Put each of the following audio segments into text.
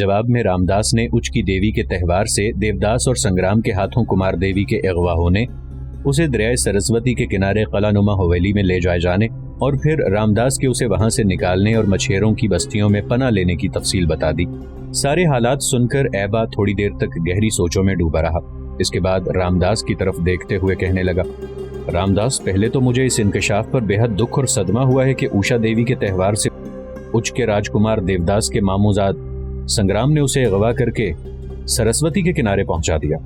جواب میں رامداس نے اچکی دیوی کے تہوار سے دیوداس اور سنگرام کے ہاتھوں کمار دیوی کے اغوا ہونے، اسے دریائے سرسوتی کے کنارے قلعہ نما حویلی میں لے جائے جانے اور پھر رامداس کے اسے وہاں سے نکالنے اور مچھیروں کی بستیوں میں پناہ لینے کی تفصیل بتا دی۔ سارے حالات سن کر ایبا تھوڑی دیر تک گہری سوچوں میں ڈوبا رہا۔ اس کے بعد رامداس کی طرف دیکھتے ہوئے کہنے لگا، رامداس، پہلے تو مجھے اس انکشاف پر بے حد دکھ اور صدمہ ہوا ہے کہ اوشا دیوی کے تہوار سے اچ کے راجکمار دیوداس کے ماموزاد سنگرام نے اسے اغوا کر کے سرسوتی کے کنارے پہنچا دیا۔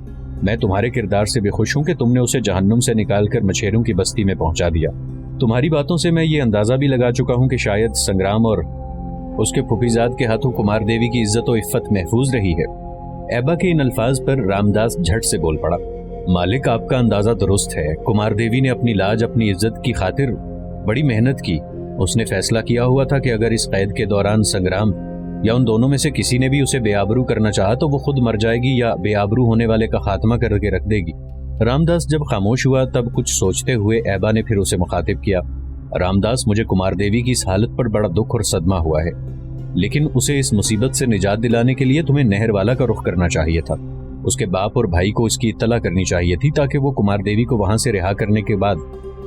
میں تمہارے کردار سے بھی خوش ہوں کہ تم نے اسے جہنم سے نکال کر مچھیروں کی بستی میں پہنچا دیا۔ تمہاری باتوں سے میں یہ اندازہ بھی لگا چکا ہوں کہ شاید سنگرام اور اس کے پھوپھیزاد کے ہاتھوں کمار دیوی کی عزت و عفت محفوظ رہی ہے۔ ایبا کے ان الفاظ پر رامداس جھٹ سے بول پڑا، مالک، آپ کا اندازہ درست ہے۔ کمار دیوی نے اپنی لاج، اپنی عزت کی خاطر بڑی محنت کی۔ اس نے فیصلہ کیا ہوا تھا کہ اگر اس قید کے دوران سنگرام یا ان دونوں میں سے کسی نے بھی اسے بے آبرو کرنا چاہا تو وہ خود مر جائے گی یا بے آبرو ہونے والے کا خاتمہ کر کے رکھ دے گی۔ رامداس جب خاموش ہوا تب کچھ سوچتے ہوئے ایبا نے پھر اسے مخاطب کیا، رامداس، مجھے کمار دیوی کی اس حالت پر بڑا دکھ اور صدمہ ہوا ہے، لیکن اسے اس مصیبت سے نجات دلانے کے لیے تمہیں نہر والا کا رخ کرنا چاہیے تھا۔ اس کے باپ اور بھائی کو اس کی اطلاع کرنی چاہیے تھی تاکہ وہ کمار دیوی کو وہاں سے رہا کرنے کے بعد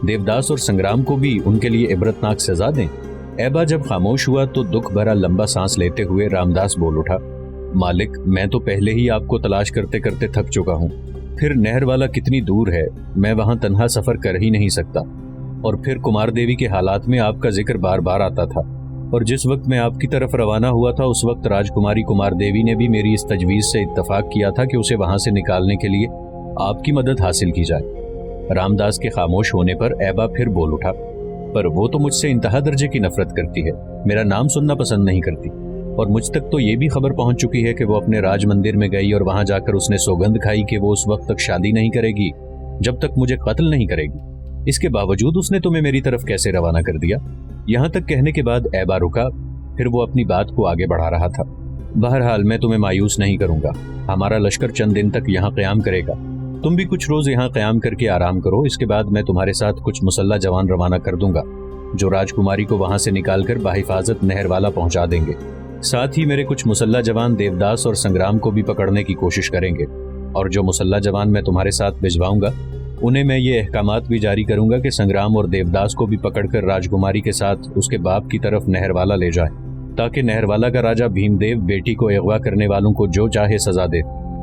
دیوداس اور سنگرام کو بھی ان کے لیے عبرتناک سزا دیں۔ ایبا جب خاموش ہوا تو دکھ بھرا لمبا سانس لیتے ہوئے رامداس بول اٹھا، مالک، میں تو پہلے ہی آپ کو تلاش کرتے کرتے تھک چکا ہوں۔ پھر نہر والا کتنی دور ہے، میں وہاں تنہا سفر کر ہی نہیں سکتا، اور پھر کمار دیوی کے حالات میں آپ کا ذکر بار بار آتا تھا، اور جس وقت میں آپ کی طرف روانہ ہوا تھا اس وقت راجکماری کمار دیوی نے بھی میری اس تجویز سے اتفاق کیا تھا کہ اسے وہاں سے نکالنے کے لیے آپ کی مدد حاصل کی جائے۔ رامداس کے خاموش ہونے پر ایبا پھر بول اٹھا، پر وہ تو مجھ سے انتہا درجے کی نفرت کرتی ہے، میرا نام سننا پسند نہیں کرتی، اور مجھ تک تو یہ بھی خبر پہنچ چکی ہے کہ وہ اپنے راج مندر میں گئی اور وہاں جا کر اس نے سوگند کھائی کہ وہ اس وقت تک شادی نہیں کرے گی جب تک مجھے قتل نہیں کرے گی۔ اس کے باوجود اس نے تمہیں میری طرف کیسے روانہ کر دیا؟ یہاں تک کہنے کے بعد ایبا رکا، پھر وہ اپنی بات کو آگے بڑھا رہا تھا۔ بہرحال میں تمہیں مایوس نہیں کروں گا، ہمارا لشکر چند دن تک یہاں قیام کرے گا، تم بھی کچھ روز یہاں قیام کر کے آرام کرو۔ اس کے بعد میں تمہارے ساتھ کچھ مسلح جوان روانہ کر دوں گا جو راجکماری کو وہاں سے نکال کر بحفاظت نہر والا پہنچا دیں گے۔ ساتھ ہی میرے کچھ مسلح جوان دیوداس اور سنگرام کو بھی پکڑنے کی کوشش کریں گے، اور جو مسلح جوان میں تمہارے ساتھ بھجواؤں گا انہیں میں یہ احکامات بھی جاری کروں گا کہ سنگرام اور دیوداس کو بھی پکڑ کر راجکماری کے ساتھ اس کے باپ کی طرف نہر والا لے جائیں، تاکہ نہر والا کا راجہ بھیم دیو بیٹی کو اغوا کرنے والوں کو جو چاہے سزا دے۔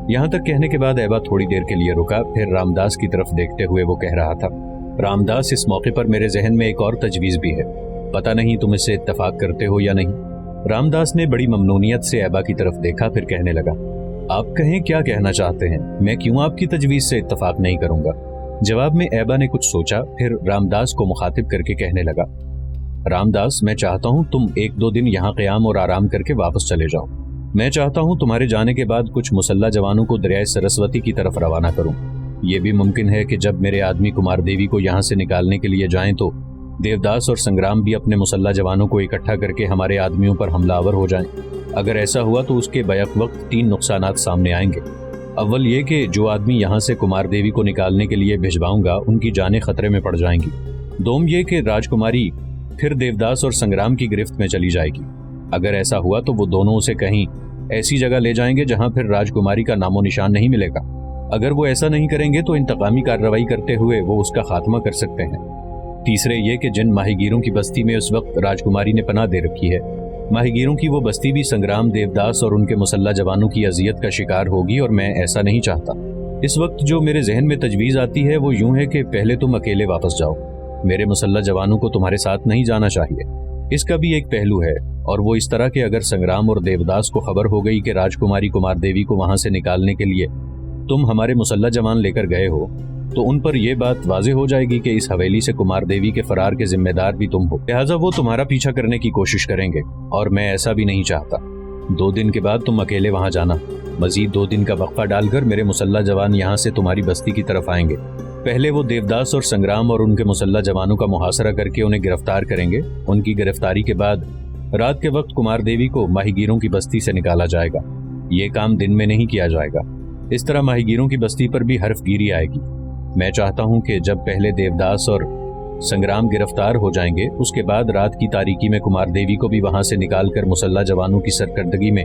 یہاں تک کہنے کے بعد ایبا تھوڑی دیر کے لیے رکا، پھر رامداس کی طرف دیکھتے ہوئے وہ کہہ رہا تھا، رامداس، اس موقع پر میرے ذہن میں ایک اور تجویز بھی ہے، پتہ نہیں تم اس سے اتفاق کرتے ہو یا نہیں۔ رامداس نے بڑی ممنونیت سے ایبا کی طرف دیکھا، پھر کہنے لگا، آپ کہیں کیا کہنا چاہتے ہیں، میں کیوں آپ کی تجویز سے اتفاق نہیں کروں گا؟ جواب میں ایبا نے کچھ سوچا، پھر رامداس کو مخاطب کر کے کہنے لگا، رامداس، میں چاہتا ہوں تم 1-2 دن یہاں قیام اور آرام کر کے واپس چلے جاؤ۔ میں چاہتا ہوں تمہارے جانے کے بعد کچھ مسلح جوانوں کو دریائے سرسوتی کی طرف روانہ کروں۔ یہ بھی ممکن ہے کہ جب میرے آدمی کمار دیوی کو یہاں سے نکالنے کے لیے جائیں تو دیوداس اور سنگرام بھی اپنے مسلح جوانوں کو اکٹھا کر کے ہمارے آدمیوں پر حملہ آور ہو جائیں۔ اگر ایسا ہوا تو اس کے بیک وقت 3 نقصانات سامنے آئیں گے۔ اول یہ کہ جو آدمی یہاں سے کمار دیوی کو نکالنے کے لیے بھجواؤں گا ان کی جانیں خطرے میں پڑ جائیں گی۔ دوم یہ کہ راجکماری پھر دیوداس اور سنگرام کی گرفت میں چلی جائے گی۔ اگر ایسا ہوا تو وہ دونوں اسے کہیں ایسی جگہ لے جائیں گے جہاں پھر راجکماری کا نام و نشان نہیں ملے گا۔ اگر وہ ایسا نہیں کریں گے تو انتقامی کارروائی کرتے ہوئے وہ اس کا خاتمہ کر سکتے ہیں۔ تیسرے یہ کہ جن ماہی گیروں کی بستی میں اس وقت راجکماری نے پناہ دے رکھی ہے، ماہی گیروں کی وہ بستی بھی سنگرام، دیوداس اور ان کے مسلح جوانوں کی اذیت کا شکار ہوگی، اور میں ایسا نہیں چاہتا۔ اس وقت جو میرے ذہن میں تجویز آتی ہے وہ یوں ہے کہ پہلے تم اکیلے واپس جاؤ، میرے مسلح جوانوں کو تمہارے ساتھ نہیں جانا چاہیے۔ اس کا بھی ایک پہلو ہے، اور وہ اس طرح کہ اگر سنگرام اور دیوداس کو خبر ہو گئی کہ راجکماری کمار دیوی کو وہاں سے نکالنے کے لیے تم ہمارے مسلح جوان لے کر گئے ہو تو ان پر یہ بات واضح ہو جائے گی کہ اس حویلی سے کمار دیوی کے فرار کے ذمہ دار بھی تم ہو، لہٰذا وہ تمہارا پیچھا کرنے کی کوشش کریں گے، اور میں ایسا بھی نہیں چاہتا۔ 2 دن کے بعد تم اکیلے وہاں جانا، مزید 2 دن کا وقفہ ڈال کر میرے مسلح جوان یہاں سے تمہاری بستی کی طرف آئیں گے۔ پہلے وہ دیوداس اور سنگرام اور ان کے مسلح جوانوں کا محاصرہ کر کے انہیں گرفتار کریں گے۔ ان کی گرفتاری کے بعد رات کے وقت کمار دیوی کو ماہی گیروں کی بستی سے نکالا جائے گا۔ یہ کام دن میں نہیں کیا جائے گا، اس طرح ماہی گیروں کی بستی پر بھی حرف گیری آئے گی۔ میں چاہتا ہوں کہ جب پہلے دیوداس اور سنگرام گرفتار ہو جائیں گے اس کے بعد رات کی تاریکی میں کمار دیوی کو بھی وہاں سے نکال کر مسلح جوانوں کی سرکردگی میں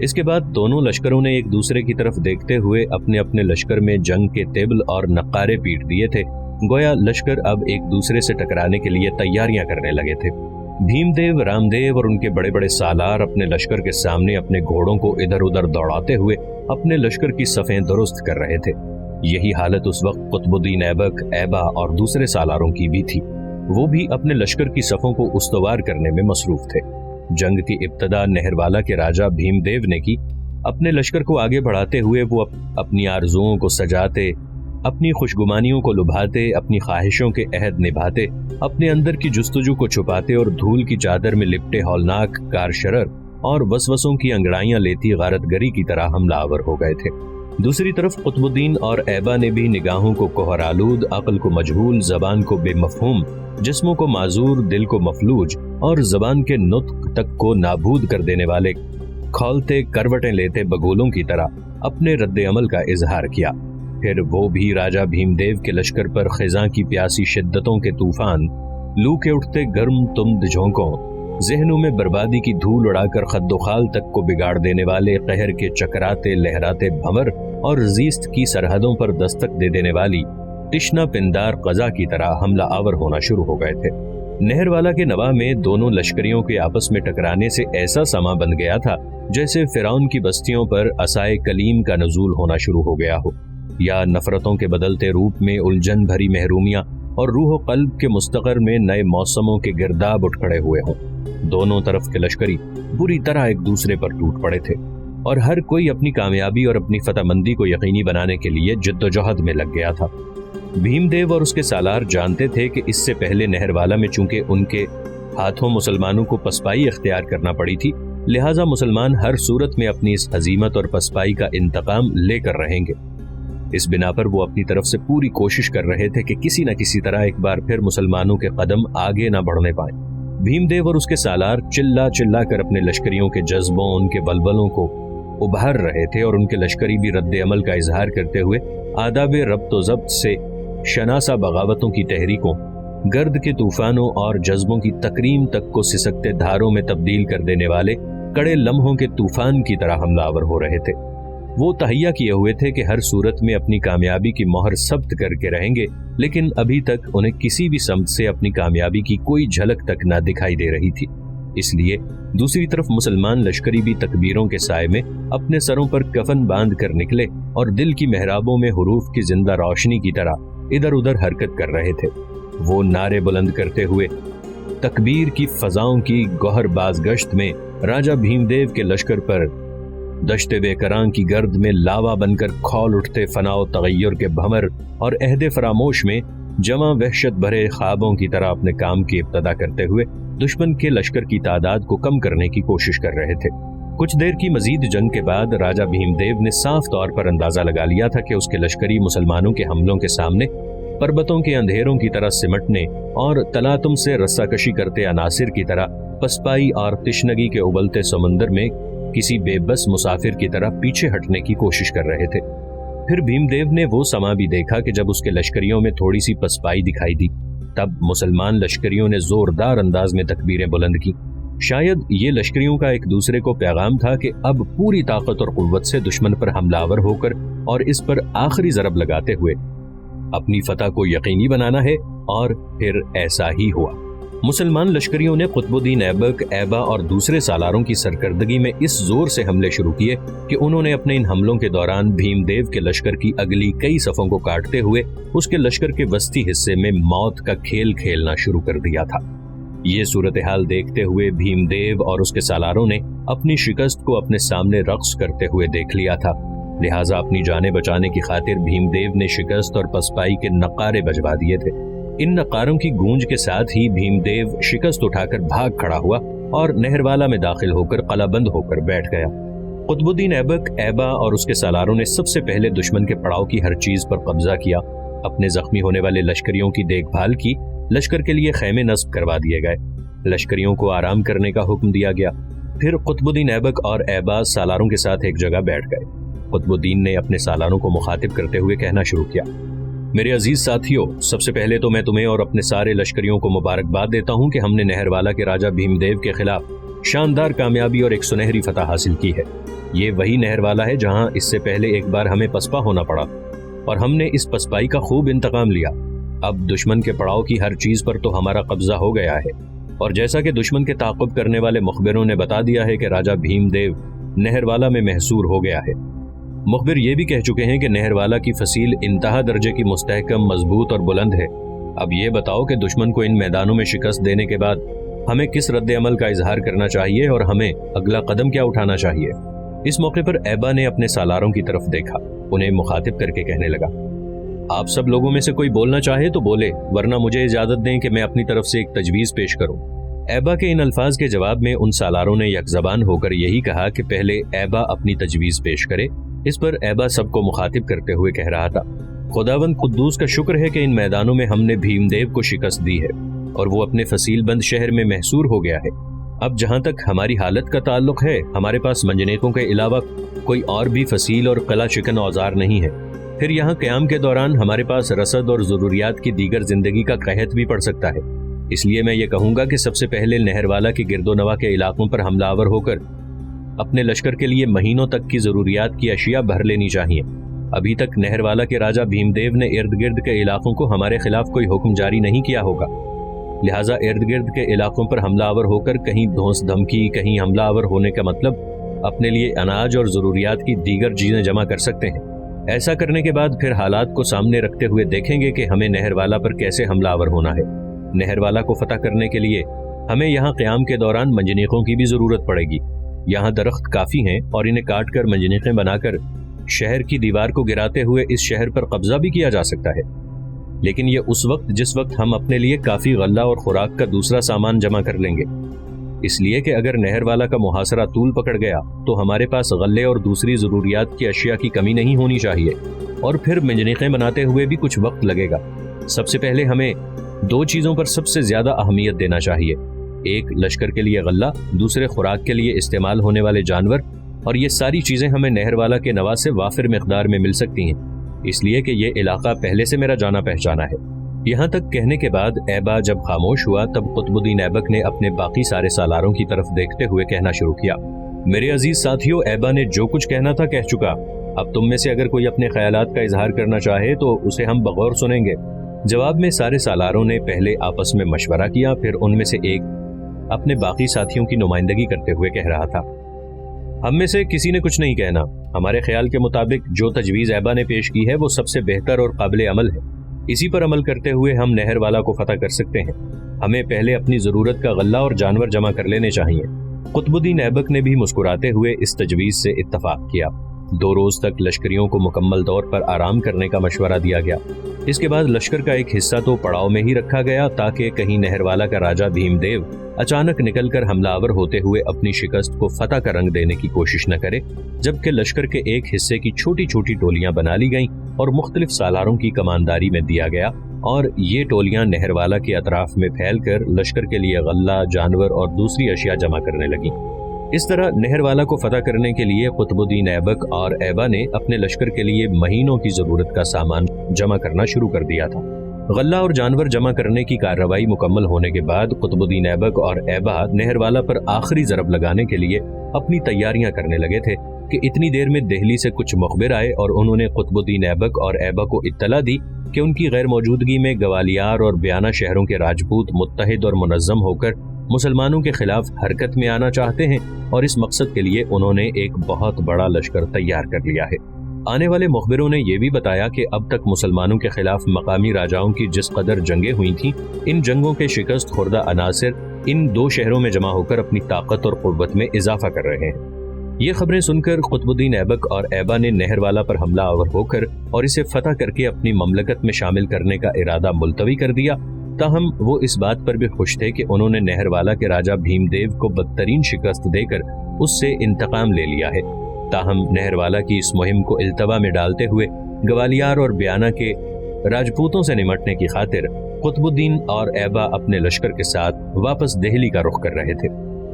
اس کے بعد دونوں لشکروں نے ایک دوسرے کی طرف دیکھتے ہوئے اپنے اپنے لشکر میں جنگ کے طبل اور نقارے پیٹ دیے تھے، گویا لشکر اب ایک دوسرے سے ٹکرانے کے لیے تیاریاں کرنے لگے تھے۔ بھیم دیو، رام دیو اور ان کے بڑے بڑے سالار اپنے لشکر کے سامنے اپنے گھوڑوں کو ادھر ادھر دوڑاتے ہوئے اپنے لشکر کی صفیں درست کر رہے تھے۔ یہی حالت اس وقت قطب الدین ایبک، ایبا اور دوسرے سالاروں کی بھی تھی۔ وہ بھی اپنے لشکر کی صفوں کو استوار کرنے میں مصروف تھے۔ جنگ کی ابتدا نہروالا کے راجہ بھیم دیو نے کی۔ اپنے لشکر کو آگے بڑھاتے ہوئے وہ اپنی آرزوؤں کو سجاتے، اپنی خوشگمانیوں کو لبھاتے، اپنی خواہشوں کے عہد نبھاتے، اپنے اندر کی جستجو کو چھپاتے اور دھول کی چادر میں لپٹے ہولناک کار شرر اور وسوسوں کی انگڑائیاں لیتی غارت گری کی طرح حملہ آور ہو گئے تھے۔ دوسری طرف قطب الدین اور ایبا نے بھی نگاہوں کو کوہر آلود، عقل کو مجہول، زبان کو بے مفہوم، جسموں کو معذور، دل کو مفلوج اور زبان کے نطق تک کو نابود کر دینے والے کھولتے کروٹیں لیتے بگولوں کی طرح اپنے رد عمل کا اظہار کیا۔ پھر وہ بھی راجہ بھیم دیو کے لشکر پر خزاں کی پیاسی شدتوں کے طوفان، لو کے اٹھتے گرم تمد جھونکوں، ذہنوں میں بربادی کی دھول اڑا کر خد و خال تک کو بگاڑ دینے والے قہر کے چکراتے لہراتے بھنور اور زیست کی سرحدوں پر دستک دے دینے والی تشنا پندار قضا کی طرح حملہ آور ہونا شروع ہو گئے تھے۔ نہروالا کے نواح میں دونوں لشکریوں کے آپس میں ٹکرانے سے ایسا سما بن گیا تھا جیسے فرعون کی بستیوں پر عصائے کلیم کا نزول ہونا شروع ہو گیا ہو، یا نفرتوں کے بدلتے روپ میں الجھن بھری محرومیاں اور روح و قلب کے مستقر میں نئے موسموں کے گرداب اٹھ کھڑے ہوئے ہوں۔ دونوں طرف کے لشکری بری طرح ایک دوسرے پر ٹوٹ پڑے تھے اور ہر کوئی اپنی کامیابی اور اپنی فتح مندی کو یقینی بنانے کے لیے جد و جہد میں لگ گیا تھا۔ بھیم دیو اور اس کے سالار جانتے تھے کہ اس سے پہلے نہروالا میں چونکہ ان کے ہاتھوں مسلمانوں کو پسپائی اختیار کرنا پڑی تھی، لہٰذا مسلمان ہر صورت میں اپنی اس ہزیمت اور پسپائی کا انتقام لے کر رہیں گے۔ اس بنا پر وہ اپنی طرف سے پوری کوشش کر رہے تھے کہ کسی نہ کسی طرح ایک بار پھر مسلمانوں کے قدم آگے نہ بڑھنے پائیں۔ بھیم دیو اور اس کے سالار چلا چلا کر اپنے لشکریوں کے جذبوں، ان کے ولولوں کو ابھار رہے تھے اور ان کے لشکری بھی رد عمل کا اظہار کرتے ہوئے آداب ربط و ضبط سے شناسا بغاوتوں کی تحریکوں، گرد کے طوفانوں اور جذبوں کی تکریم تک کو سسکتے دھاروں میں تبدیل کر دینے والے کڑے لمحوں کے طوفان کی طرح حملہ آور ہو رہے تھے۔ وہ تہیہ کیے ہوئے تھے کہ ہر صورت میں اپنی کامیابی کی مہر ثبت کر کے رہیں گے، لیکن ابھی تک انہیں کسی بھی سمت سے اپنی کامیابی کی کوئی جھلک تک نہ دکھائی دے رہی تھی۔ اس لیے دوسری طرف مسلمان لشکری بھی تکبیروں کے سائے میں اپنے سروں پر کفن باندھ کر نکلے اور دل کی محرابوں میں حروف کی زندہ روشنی کی طرح ادھر ادھر حرکت کر رہے تھے۔ وہ نعرے بلند کرتے ہوئے تکبیر کی فضاؤں کی گوہر باز گشت میں راجہ بھیم دیو کے لشکر پر دشت بے کران کی گرد میں لاوا بن کر کھول اٹھتے فنا و تغیر کے بھمر اور عہد فراموش میں جمع وحشت بھرے خوابوں کی طرح اپنے کام کی ابتدا کرتے ہوئے دشمن کے لشکر کی تعداد کو کم کرنے کی کوشش کر رہے تھے۔ کچھ دیر کی مزید جنگ کے بعد راجہ بھیم دیو نے صاف طور پر اندازہ لگا لیا تھا کہ اس کے لشکری مسلمانوں کے حملوں کے سامنے پربتوں کے اندھیروں کی طرح سمٹنے اور تلاتم سے رسہ کشی کرتے عناصر کی طرح پسپائی اور تشنگی کے ابلتے سمندر میں کسی بے بس مسافر کی طرح پیچھے ہٹنے کی کوشش کر رہے تھے۔ پھر بھیم دیو نے وہ سما بھی دیکھا کہ جب اس کے لشکریوں میں تھوڑی سی پسپائی دکھائی دی، تب مسلمان لشکریوں نے زوردار انداز میں تکبیریں بلند کی۔ شاید یہ لشکریوں کا ایک دوسرے کو پیغام تھا کہ اب پوری طاقت اور قوت سے دشمن پر حملہ آور ہو کر اور اس پر آخری ضرب لگاتے ہوئے اپنی فتح کو یقینی بنانا ہے، اور پھر ایسا ہی ہوا۔ مسلمان لشکریوں نے قطب الدین ایبک، ایبا اور دوسرے سالاروں کی سرکردگی میں اس زور سے حملے شروع کیے کہ انہوں نے اپنے ان حملوں کے دوران بھیم دیو کے لشکر کی اگلی کئی صفوں کو کاٹتے ہوئے اس کے لشکر کے وسطی حصے میں موت کا کھیل کھیلنا شروع کر دیا تھا۔ یہ صورتحال دیکھتے ہوئے بھیم دیو اور اس کے سالاروں نے اپنی شکست کو اپنے سامنے رقص کرتے ہوئے دیکھ لیا تھا، لہٰذا اپنی جانیں بچانے کی خاطر بھیم دیو نے شکست اور پسپائی کے نقارے بجوا دیے تھے۔ ان نقاروں کی گونج کے ساتھ ہی بھیم دیو شکست اٹھا کر بھاگ کھڑا ہوا اور نہروالا میں داخل ہو کر قلعہ بند ہو کر بیٹھ گیا۔ قطب الدین ایبک، ایبا اور اس کے سالاروں نے سب سے پہلے دشمن کے پڑاؤ کی ہر چیز پر قبضہ کیا، اپنے زخمی ہونے والے لشکریوں کی دیکھ بھال کی، لشکر کے لیے خیمے نصب کروا دیے گئے، لشکریوں کو آرام کرنے کا حکم دیا گیا۔ پھر قطب الدین ایبک اور ایبا سالاروں کے ساتھ ایک جگہ بیٹھ گئے۔ قطب الدین نے اپنے سالاروں کو مخاطب کرتے ہوئے کہنا شروع کیا: میرے عزیز ساتھیوں، سب سے پہلے تو میں تمہیں اور اپنے سارے لشکریوں کو مبارکباد دیتا ہوں کہ ہم نے نہروالا کے راجہ بھیم دیو کے خلاف شاندار کامیابی اور ایک سنہری فتح حاصل کی ہے۔ یہ وہی نہر والا ہے جہاں اس سے پہلے ایک بار ہمیں پسپا ہونا پڑا اور ہم نے اس پسپائی کا خوب انتقام لیا۔ اب دشمن کے پڑاؤ کی ہر چیز پر تو ہمارا قبضہ ہو گیا ہے، اور جیسا کہ دشمن کے تعاقب کرنے والے مخبروں نے بتا دیا ہے کہ راجہ بھیم دیو نہر والا میں محصور ہو گیا ہے۔ مخبر یہ بھی کہہ چکے ہیں کہ نہر والا کی فصیل انتہا درجے کی مستحکم، مضبوط اور بلند ہے۔ اب یہ بتاؤ کہ دشمن کو ان میدانوں میں شکست دینے کے بعد ہمیں کس رد عمل کا اظہار کرنا چاہیے اور ہمیں اگلا قدم کیا اٹھانا چاہیے؟ اس موقع پر ایبا نے اپنے سالاروں کی طرف دیکھا، انہیں مخاطب کر کے کہنے لگا، آپ سب لوگوں میں سے کوئی بولنا چاہے تو بولے، ورنہ مجھے اجازت دیں کہ میں اپنی طرف سے ایک تجویز پیش کروں۔ ایبا کے ان الفاظ کے جواب میں ان سالاروں نے یک زبان ہو کر یہی کہا کہ پہلے ایبا اپنی تجویز پیش کرے۔ اس پر ایبا سب کو مخاطب کرتے ہوئے کہہ رہا تھا، خداوند قدوس کا شکر ہے کہ ان میدانوں میں ہم نے بھیم دیو کو شکست دی ہے اور وہ اپنے فصیل بند شہر میں محصور ہو گیا ہے۔ اب جہاں تک ہماری حالت کا تعلق ہے، ہمارے پاس منجنیقوں کے علاوہ کوئی اور بھی فصیل اور قلعہ شکن اوزار نہیں ہے۔ پھر یہاں قیام کے دوران ہمارے پاس رسد اور ضروریات کی دیگر زندگی کا قحط بھی پڑ سکتا ہے۔ اس لیے میں یہ کہوں گا کہ سب سے پہلے نہر والا کے گرد و نواح کے علاقوں پر حملہ آور ہو کر اپنے لشکر کے لیے مہینوں تک کی ضروریات کی اشیاء بھر لینی چاہیے۔ ابھی تک نہر والا کے راجہ بھیم دیو نے ارد گرد کے علاقوں کو ہمارے خلاف کوئی حکم جاری نہیں کیا ہوگا، لہٰذا ارد گرد کے علاقوں پر حملہ آور ہو کر کہیں دھونس دھمکی، کہیں حملہ آور ہونے کا مطلب اپنے لیے اناج اور ضروریات کی دیگر چیزیں جمع کر سکتے ہیں۔ ایسا کرنے کے بعد پھر حالات کو سامنے رکھتے ہوئے دیکھیں گے کہ ہمیں نہر والا پر کیسے حملہ آور ہونا ہے۔ نہر والا کو فتح کرنے کے لیے ہمیں یہاں قیام کے دوران منجنیقوں کی بھی ضرورت پڑے گی۔ یہاں درخت کافی ہیں اور انہیں کاٹ کر منجنیقیں بنا کر شہر کی دیوار کو گراتے ہوئے اس شہر پر قبضہ بھی کیا جا سکتا ہے، لیکن یہ اس وقت جس وقت ہم اپنے لیے کافی غلہ اور خوراک کا دوسرا سامان جمع کر لیں گے، اس لیے کہ اگر نہر والا کا محاصرہ طول پکڑ گیا تو ہمارے پاس غلے اور دوسری ضروریات کی اشیاء کی کمی نہیں ہونی چاہیے، اور پھر منجنیقیں بناتے ہوئے بھی کچھ وقت لگے گا۔ سب سے پہلے ہمیں دو چیزوں پر سب سے زیادہ اہمیت دینا چاہیے، ایک لشکر کے لیے غلہ، دوسرے خوراک کے لیے استعمال ہونے والے جانور، اور یہ ساری چیزیں ہمیں نہر والا کے نواح سے وافر مقدار میں مل سکتی ہیں، اس لیے کہ یہ علاقہ پہلے سے میرا جانا پہچانا ہے۔ یہاں تک کہنے کے بعد ایبا جب خاموش ہوا تب قطب الدین ایبک نے اپنے باقی سارے سالاروں کی طرف دیکھتے ہوئے کہنا شروع کیا، میرے عزیز ساتھیوں، ایبا نے جو کچھ کہنا تھا کہہ چکا۔ اب تم میں سے اگر کوئی اپنے خیالات کا اظہار کرنا چاہے تو اسے ہم بغور سنیں گے۔ جواب میں سارے سالاروں نے پہلے آپس میں مشورہ کیا، پھر ان میں سے ایک اپنے باقی ساتھیوں کی نمائندگی کرتے ہوئے کہہ رہا تھا، ہم میں سے کسی نے کچھ نہیں کہنا۔ ہمارے خیال کے مطابق جو تجویز ایبا نے پیش کی ہے وہ سب سے بہتر اور قابل عمل ہے، اسی پر عمل کرتے ہوئے ہم نہر والا کو فتح کر سکتے ہیں۔ ہمیں پہلے اپنی ضرورت کا غلہ اور جانور جمع کر لینے چاہیے۔ قطب الدین ایبک نے بھی مسکراتے ہوئے اس تجویز سے اتفاق کیا۔ 2 روز تک لشکریوں کو مکمل طور پر آرام کرنے کا مشورہ دیا گیا۔ اس کے بعد لشکر کا ایک حصہ تو پڑاؤ میں ہی رکھا گیا تاکہ کہیں نہر والا کا راجہ بھیم دیو اچانک نکل کر حملہ آور ہوتے ہوئے اپنی شکست کو فتح کا رنگ دینے کی کوشش نہ کرے، جبکہ لشکر کے ایک حصے کی چھوٹی چھوٹی ٹولیاں بنا لی گئیں اور مختلف سالاروں کی کمانداری میں دیا گیا، اور یہ ٹولیاں نہر والا کے اطراف میں پھیل کر لشکر کے لیے غلہ، جانور اور دوسری اشیاء جمع کرنے لگیں۔ اس طرح نہر والا کو فتح کرنے کے لیے قطب الدین ایبک اور ایبا نے اپنے لشکر کے لیے مہینوں کی ضرورت کا سامان جمع کرنا شروع کر دیا تھا۔ غلہ اور جانور جمع کرنے کی کارروائی مکمل ہونے کے بعد قطب الدین ایبک اور ایبا نہر والا پر آخری ضرب لگانے کے لیے اپنی تیاریاں کرنے لگے تھے کہ اتنی دیر میں دہلی سے کچھ مخبر آئے اور انہوں نے قطب الدین ایبک اور ایبا کو اطلاع دی کہ ان کی غیر موجودگی میں گوالیار اور بیانہ شہروں کے راجپوت متحد اور منظم ہو کر مسلمانوں کے خلاف حرکت میں آنا چاہتے ہیں، اور اس مقصد کے لیے انہوں نے ایک بہت بڑا لشکر تیار کر لیا ہے۔ آنے والے مخبروں نے یہ بھی بتایا کہ اب تک مسلمانوں کے خلاف مقامی راجاؤں کی جس قدر جنگیں ہوئی تھیں، ان جنگوں کے شکست خوردہ عناصر ان 2 شہروں میں جمع ہو کر اپنی طاقت اور قوت میں اضافہ کر رہے ہیں۔ یہ خبریں سن کر قطب الدین ایبک اور ایبا نے نہر والا پر حملہ آور ہو کر اور اسے فتح کر کے اپنی مملکت میں شامل کرنے کا ارادہ ملتوی کر دیا، تاہم وہ اس بات پر بھی خوش تھے کہ انہوں نے نہر والا کے راجہ بھیم دیو کو بدترین شکست دے کر اس سے انتقام لے لیا ہے۔ تاہم نہر والا کی اس مہم کو التوا میں ڈالتے ہوئے گوالیار اور بیانہ کے راجپوتوں سے نمٹنے کی خاطر قطب الدین اور ایبا اپنے لشکر کے ساتھ واپس دہلی کا رخ کر رہے تھے۔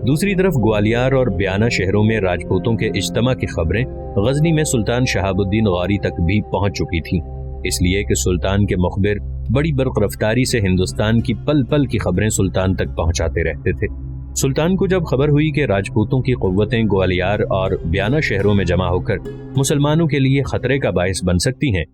دوسری طرف گوالیار اور بیانہ شہروں میں راجپوتوں کے اجتماع کی خبریں غزنی میں سلطان شہاب الدین غوری تک بھی پہنچ چکی تھیں، اس لیے کہ سلطان کے مخبر بڑی برق رفتاری سے ہندوستان کی پل پل کی خبریں سلطان تک پہنچاتے رہتے تھے۔ سلطان کو جب خبر ہوئی کہ راجپوتوں کی قوتیں گوالیار اور بیانہ شہروں میں جمع ہو کر مسلمانوں کے لیے خطرے کا باعث بن سکتی ہیں